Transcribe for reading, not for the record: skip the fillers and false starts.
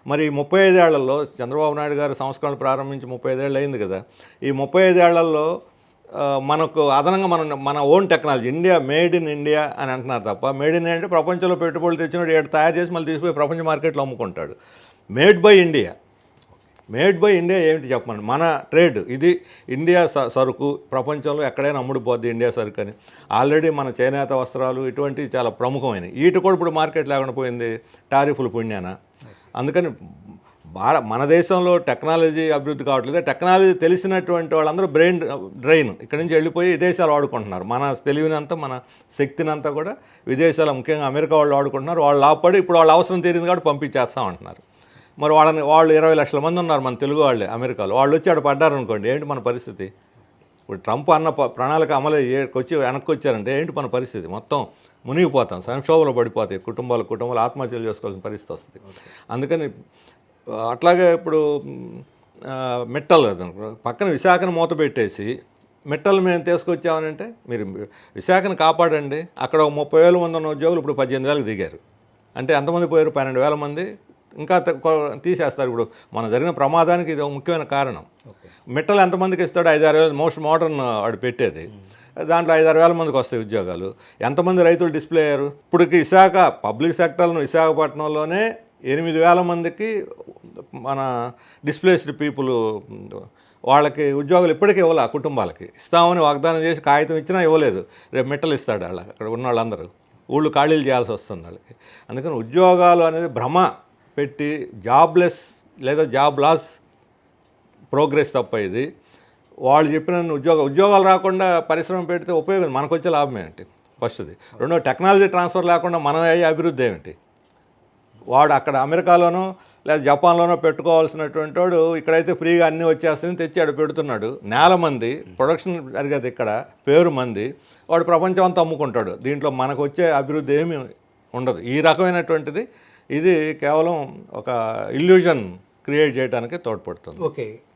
మరి ఈ 35 ఏళ్లలో చంద్రబాబు నాయుడు గారు సంస్కరణలు ప్రారంభించి 35 ఏళ్ళు అయింది కదా. ఈ 35 ఏళ్లలో మనకు అదనంగా మన own technology India made in India అని అంటున్నారు తప్ప, మేడ్ ఇన్ ఇండియా అంటే ప్రపంచంలో పెట్టుబడులు తెచ్చినట్టు ఇక్కడ తయారు చేసి మళ్ళీ తీసుకుపోయి ప్రపంచ మార్కెట్లో అమ్ముకుంటాడు. Made by India, made by India ఏమిటి చెప్పండి. మన ట్రేడ్ ఇది, ఇండియా సరుకు ప్రపంచంలో ఎక్కడైనా అమ్ముడుపోద్ది ఇండియా సరుకు అని. ఆల్రెడీ మన చేనేత వస్త్రాలు ఇటువంటివి చాలా ప్రముఖమైనవి. వీటి కూడా ఇప్పుడు మార్కెట్ లేకుండా పోయింది టారిఫ్లు పుణ్యాన. అందుకని మన దేశంలో టెక్నాలజీ అభివృద్ధి కావట్లేదు. టెక్నాలజీ తెలిసినటువంటి వాళ్ళందరూ బ్రెయిన్ డ్రైన్ ఇక్కడి నుంచి వెళ్ళిపోయి విదేశాలు వాడుకుంటున్నారు. మన తెలివినంతా మన శక్తినంతా కూడా విదేశాలు, ముఖ్యంగా అమెరికా వాళ్ళు వాడుకుంటున్నారు. వాళ్ళు లాభపడి ఇప్పుడు వాళ్ళ అవసరం తీరింది కాబట్టి పంపించేస్తామంటున్నారు. మరి వాళ్ళు 20 లక్షల మంది ఉన్నారు మన తెలుగు వాళ్ళే అమెరికాలో. వాళ్ళు వచ్చి ఆడ పడ్డారనుకోండి, ఏంటి మన పరిస్థితి? ఇప్పుడు ట్రంప్ అన్న ప్రణాళిక అమలు వచ్చి వెనక్కి వచ్చారంటే ఏంటి మన పరిస్థితి? మొత్తం మునిగిపోతాం, సంక్షోభంలో పడిపోతాయి, కుటుంబాలు ఆత్మహత్యలు చేసుకోవాల్సిన పరిస్థితి వస్తుంది. అందుకని అట్లాగే ఇప్పుడు మిట్టల్ పక్కన విశాఖను మూత పెట్టేసి మిట్టలు మేము తీసుకొచ్చామనంటే, మీరు విశాఖను కాపాడండి. అక్కడ 30,000 మంది ఉన్న ఉద్యోగులు ఇప్పుడు 18,000కి దిగారు. అంటే ఎంతమంది పోయారు? 12,000 మంది ఇంకా తీసేస్తారు. ఇప్పుడు మన జరిగిన ప్రమాదానికి ఇది ఒక ముఖ్యమైన కారణం. మిట్టలు ఎంతమందికి ఇస్తాడు? 5-6 వేలు మోస్ట్ మోడర్న్ వాడు పెట్టేది. దాంట్లో 5-6 వేల మందికి వస్తాయి ఉద్యోగాలు. ఎంతమంది రైతులు డిస్ప్లే అయ్యారు? ఇప్పటికి విశాఖ పబ్లిక్ సెక్టర్ను విశాఖపట్నంలోనే 8,000 మందికి మన డిస్ప్లేస్డ్ పీపుల్ వాళ్ళకి ఉద్యోగాలు ఇప్పటికీ ఇవ్వాలి. ఆ కుటుంబాలకి ఇస్తామని వాగ్దానం చేసి కాగితం ఇచ్చినా ఇవ్వలేదు. రేపు మిట్టలు ఇస్తాడు వాళ్ళకి. అక్కడ ఉన్న వాళ్ళందరూ ఊళ్ళు ఖాళీలు చేయాల్సి వస్తుంది వాళ్ళకి. అందుకని ఉద్యోగాలు అనేది భ్రమ పెట్టి జాబ్లెస్ లేదా జాబ్ లాస్ ప్రోగ్రెస్ తప్ప ఇది. వాళ్ళు చెప్పిన ఉద్యోగాలు రాకుండా పరిశ్రమ పెడితే ఉపయోగం మనకు వచ్చే లాభం ఏంటి? ఫస్ట్ది. రెండో, టెక్నాలజీ ట్రాన్స్ఫర్ లేకుండా మన అయ్యే అభివృద్ధి ఏమిటి? వాడు అక్కడ అమెరికాలోనో లేదా జపాన్లోనో పెట్టుకోవాల్సినటువంటి వాడు ఇక్కడైతే ఫ్రీగా అన్నీ వచ్చేస్తుంది తెచ్చి పెడుతున్నాడు. నేల మంది ప్రొడక్షన్ జరిగేది ఇక్కడ, పేరు మంది, వాడు ప్రపంచం అంతా అమ్ముకుంటాడు. దీంట్లో మనకు వచ్చే అభివృద్ధి ఏమీ ఉండదు. ఈ రకమైనటువంటిది ఇది కేవలం ఒక ఇల్యూజన్ క్రియేట్ చేయడానికి తోడ్పడుతుంది. ఓకే.